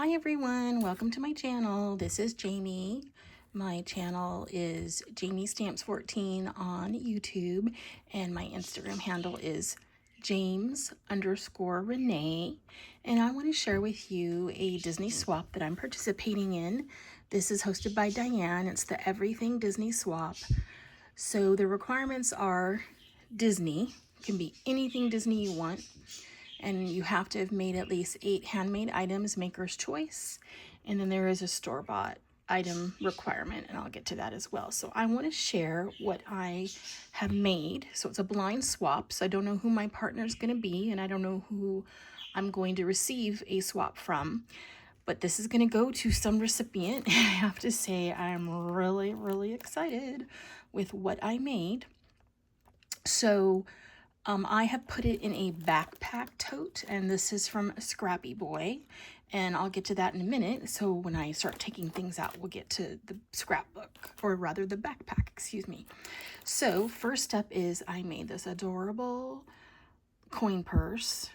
Hi everyone, welcome to my channel. This is Jamie. My channel is Jamie Stamps 14 on YouTube, and my Instagram handle is James_Renee. And I want to share with you a Disney swap that I'm participating in. This is hosted by Dian. It's the Everything Disney Swap. So the requirements are Disney. It can be anything Disney you want. And you have to have made at least 8 handmade items, maker's choice. And then there is a store-bought item requirement, and I'll get to that as well. So I want to share what I have made. So it's a blind swap, so I don't know who my partner is going to be, and I don't know who I'm going to receive a swap from. But this is going to go to some recipient. I have to say I'm really excited with what I made. So I have put it in a backpack tote, and this is from Scrappy Boy, and I'll get to that in a minute. So when I start taking things out, we'll get to the scrapbook, or rather the backpack, excuse me. So first step is I made this adorable coin purse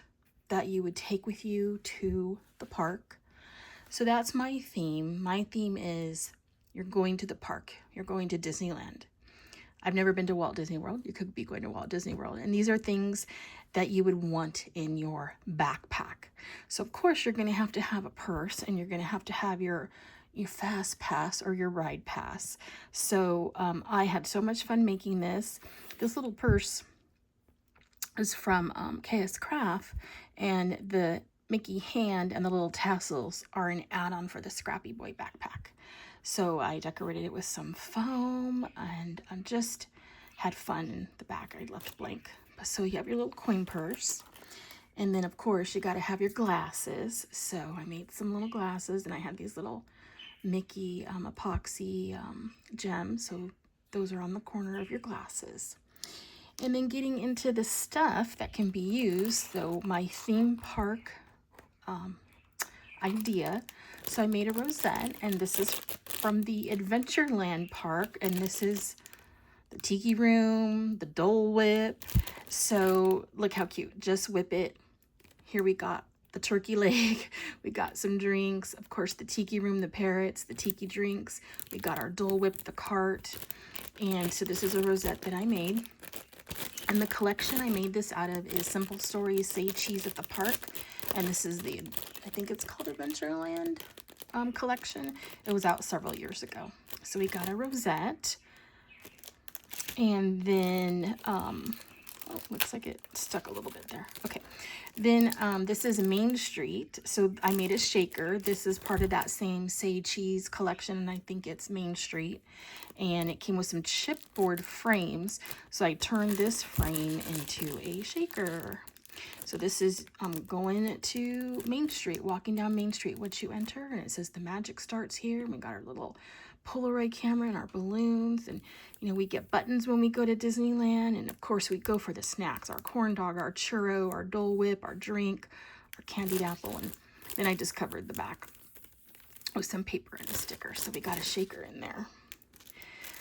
that you would take with you to the park. So that's my theme. My theme is you're going to the park. You're going to Disneyland. I've never been to Walt Disney World. You could be going to Walt Disney World. And these are things that you would want in your backpack. So of course you're going to have a purse, and you're going to have your fast pass or your ride pass. So I had so much fun making this. This little purse is from KS Craft, and the Mickey hand and the little tassels are an add-on for the Scrappy Boy backpack. So I decorated it with some foam, and I just had fun in the back. I left blank. So you have your little coin purse. And then, of course, you got to have your glasses. So I made some little glasses, and I had these little Mickey epoxy gems. So those are on the corner of your glasses. And then getting into the stuff that can be used. So my theme park idea. So I made a rosette, and this is from the Adventureland Park, and this is the Tiki Room, the Dole Whip. So look how cute. Just whip it. Here we got the turkey leg. We got some drinks. Of course, the Tiki Room, the parrots, the tiki drinks. We got our Dole Whip, the cart. And so this is a rosette that I made. And the collection I made this out of is Simple Stories, Say Cheese at the Park. And this is the, I think it's called Adventureland collection. It was out several years ago. So we got a rosette. And then, oh, looks like it stuck a little bit there. Okay. Then this is Main Street. So I made a shaker. This is part of that same Say Cheese collection, and I think it's Main Street. And it came with some chipboard frames. So I turned this frame into a shaker. So this is going to Main Street, walking down Main Street. Once you enter, and it says the magic starts here. And we got our little Polaroid camera and our balloons, and you know, we get buttons when we go to Disneyland, and of course we go for the snacks, our corn dog, our churro, our Dole Whip, our drink, our candied apple. And then I just covered the back with some paper and a sticker. So we got a shaker in there.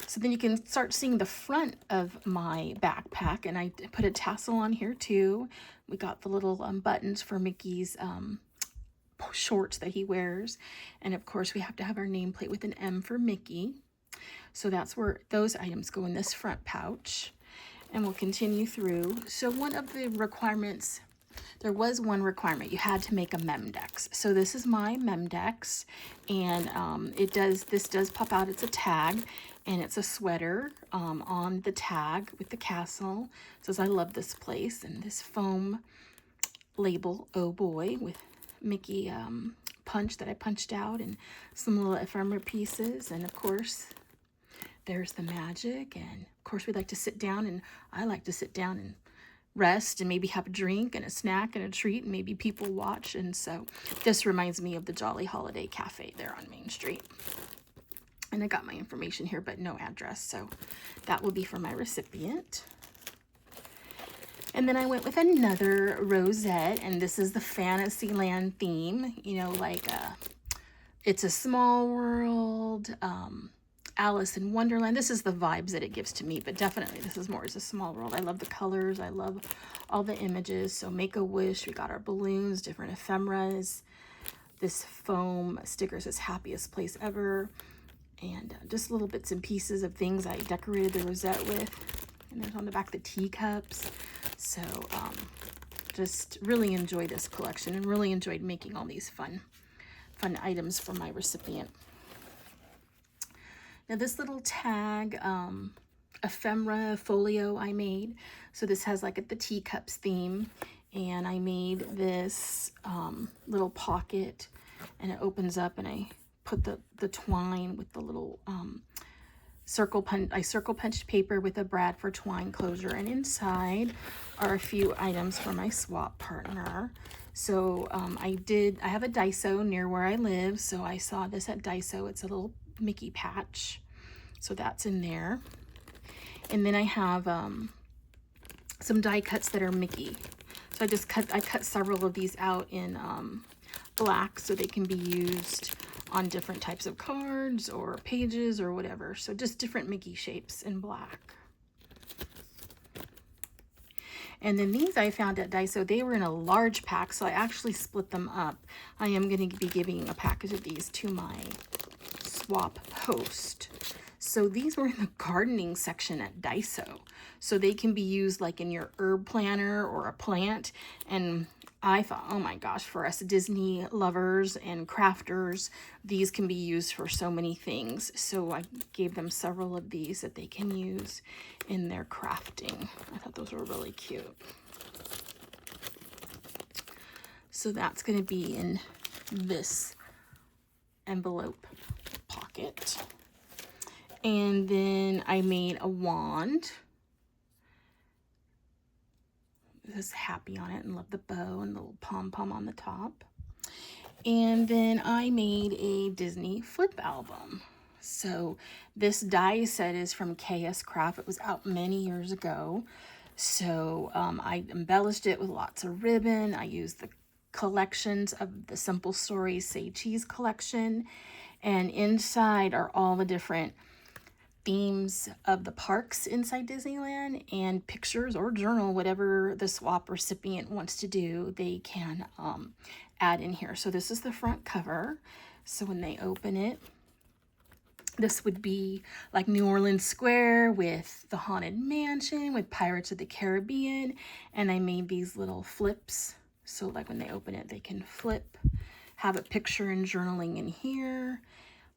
So then you can start seeing the front of my backpack, and I put a tassel on here too. We got the little buttons for Mickey's shorts that he wears, and of course we have to have our nameplate with an M for Mickey. So that's where those items go in this front pouch, and we'll continue through. So one of the requirements, there was one requirement, you had to make a Memdex. So this is my Memdex, and this does pop out. It's a tag, and it's a sweater on the tag with the castle. It says I love this place, and this foam label, oh boy, with Mickey punch that I punched out, and some little ephemera pieces. And of course there's the magic, and of course we like to sit down, and I like to sit down and rest and maybe have a drink and a snack and a treat, and maybe people watch. And so this reminds me of the Jolly Holiday Cafe there on Main Street. And I got my information here, but no address, so that will be for my recipient. And then I went with another rosette, and this is the Fantasyland theme, you know, like It's a Small World, Alice in Wonderland. This is the vibes that it gives to me, but definitely this is more as a small world. I love the colors. I love all the images. So Make a Wish. We got our balloons, different ephemeras. This foam sticker says happiest place ever. And just little bits and pieces of things I decorated the rosette with. And there's on the back the teacups. So just really enjoy this collection and really enjoyed making all these fun items for my recipient. Now this little tag, ephemera folio I made. So this has like the teacups theme, and I made this little pocket, and it opens up, and I put the twine with the little circle punched paper with a brad for twine closure, and inside are a few items for my swap partner. So I have a Daiso near where I live, so I saw this at Daiso. It's a little Mickey patch, so that's in there. And then I have some die cuts that are Mickey. So I cut several of these out in black so they can be used on different types of cards or pages or whatever. So just different Mickey shapes in black. And then these I found at Daiso. They were in a large pack, so I actually split them up. I am going to be giving a package of these to my swap host. So these were in the gardening section at Daiso. So they can be used like in your herb planter or a plant. And I thought, oh my gosh, for us Disney lovers and crafters, these can be used for so many things. So I gave them several of these that they can use in their crafting. I thought those were really cute. So that's going to be in this envelope pocket. And then I made a wand. This happy on it, and love the bow and the little pom-pom on the top. And then I made a Disney flip album. So this die set is from KS Craft. It was out many years ago. So I embellished it with lots of ribbon. I used the collections of the Simple Stories Say Cheese collection. And inside are all the different themes of the parks inside Disneyland, and pictures or journal, whatever the swap recipient wants to do, they can add in here. So this is the front cover. So when they open it, this would be like New Orleans Square with the Haunted Mansion, with Pirates of the Caribbean. And I made these little flips. So like when they open it, they can flip, have a picture and journaling in here.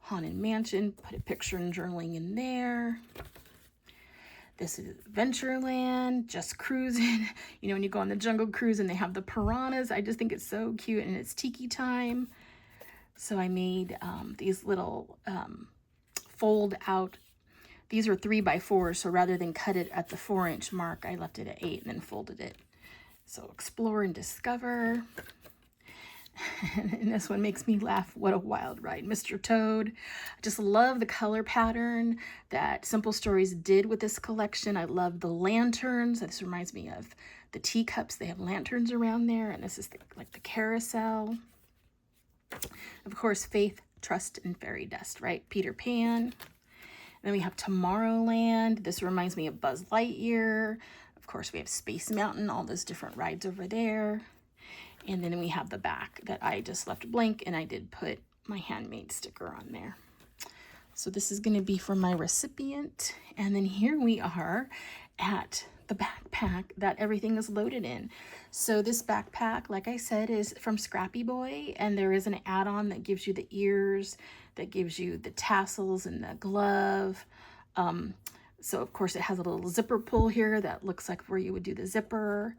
Haunted Mansion, put a picture and journaling in there. This is Adventureland, just cruising. You know, when you go on the Jungle Cruise and they have the piranhas, I just think it's so cute, and it's tiki time. So I made these little fold out. These are 3x4, so rather than cut it at the 4-inch mark, I left it at 8 and then folded it. So explore and discover. And this one makes me laugh. What a wild ride, Mr. Toad. I just love the color pattern that Simple Stories did with this collection. I love the lanterns. This reminds me of the teacups. They have lanterns around there, and this is like the carousel. Of course, Faith, Trust, and Fairy Dust, right? Peter Pan. Then we have Tomorrowland. This reminds me of Buzz Lightyear. Of course, we have Space Mountain, all those different rides over there. And then we have the back that I just left blank, and I did put my handmade sticker on there. So this is going to be for my recipient. And then here we are at the backpack that everything is loaded in. So this backpack, like I said, is from Scrappy Boy, and there is an add-on that gives you the ears, that gives you the tassels and the glove. So of course it has a little zipper pull here that looks like where you would do the zipper.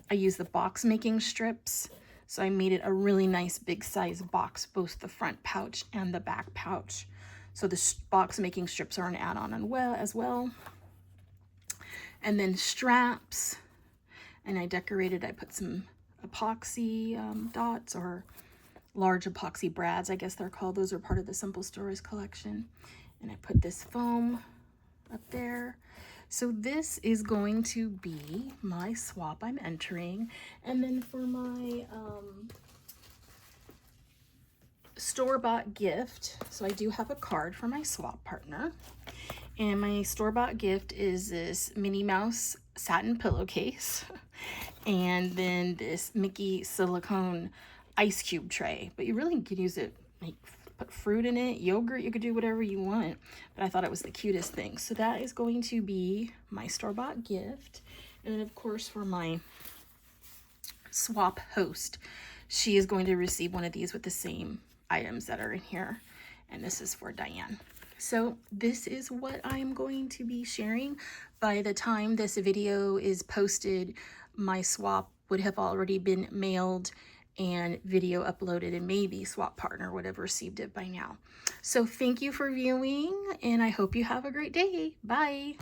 I use the box making strips. So I made it a really nice big size box, both the front pouch and the back pouch. So the box making strips are an add-on as well. And then straps, and I put some epoxy dots, or large epoxy brads, I guess they're called. Those are part of the Simple Stories collection. And I put this foam up there. So this is going to be my swap I'm entering. And then for my store-bought gift, so I do have a card for my swap partner. And my store-bought gift is this Minnie Mouse satin pillowcase. And then this Mickey silicone ice cube tray, but you really could use it, like put fruit in it, yogurt, you could do whatever you want. But I thought it was the cutest thing. So that is going to be my store-bought gift. And then of course for my swap host, she is going to receive one of these with the same items that are in here. And this is for Diane. So this is what I'm going to be sharing. By the time this video is posted, my swap would have already been mailed and video uploaded, and maybe swap partner would have received it by now. So thank you for viewing, and I hope you have a great day. Bye.